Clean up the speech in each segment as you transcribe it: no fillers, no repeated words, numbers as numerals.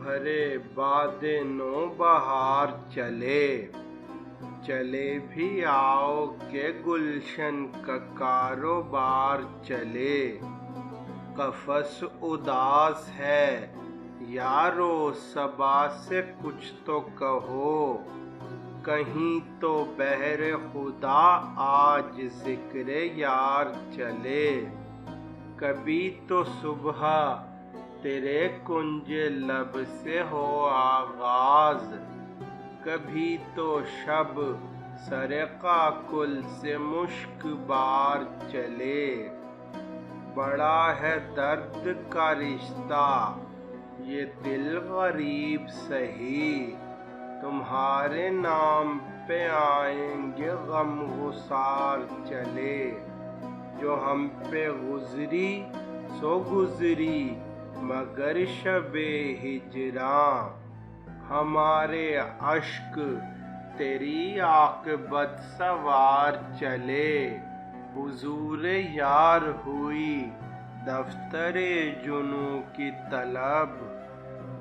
بھرے باد نو بہار چلے، چلے بھی آؤ کہ گلشن کا کاروبار چلے۔ قفس اداس ہے یارو صبا سے کچھ تو کہو، کہیں تو بہر خدا آج ذکر یار چلے۔ کبھی تو صبح تیرے کنج لب سے ہو آغاز، کبھی تو شب سر قاقل سے مشک بار چلے۔ بڑا ہے درد کا رشتہ یہ دل غریب سہی، تمہارے نام پہ آئیں گے غم گسار چلے۔ جو ہم پہ گزری سو گزری مگر شب ہجراں، ہمارے اشک تیری عاقبت سوار چلے۔ حضور یار ہوئی دفتر جنوں کی طلب،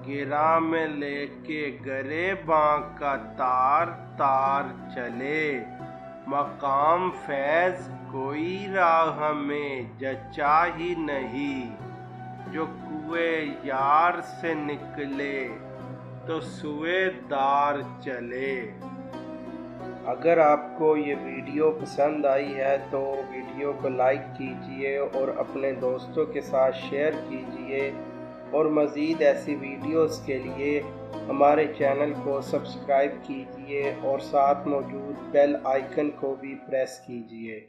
گرہ میں لے کے گریباں کا تار تار چلے۔ مقام فیض کوئی راہ میں جچا ہی نہیں، جو کوئے یار سے نکلے تو سوئے دار چلے۔ اگر آپ کو یہ ویڈیو پسند آئی ہے تو ویڈیو کو لائک کیجئے اور اپنے دوستوں کے ساتھ شیئر کیجئے، اور مزید ایسی ویڈیوز کے لیے ہمارے چینل کو سبسکرائب کیجئے اور ساتھ موجود بیل آئیکن کو بھی پریس کیجئے۔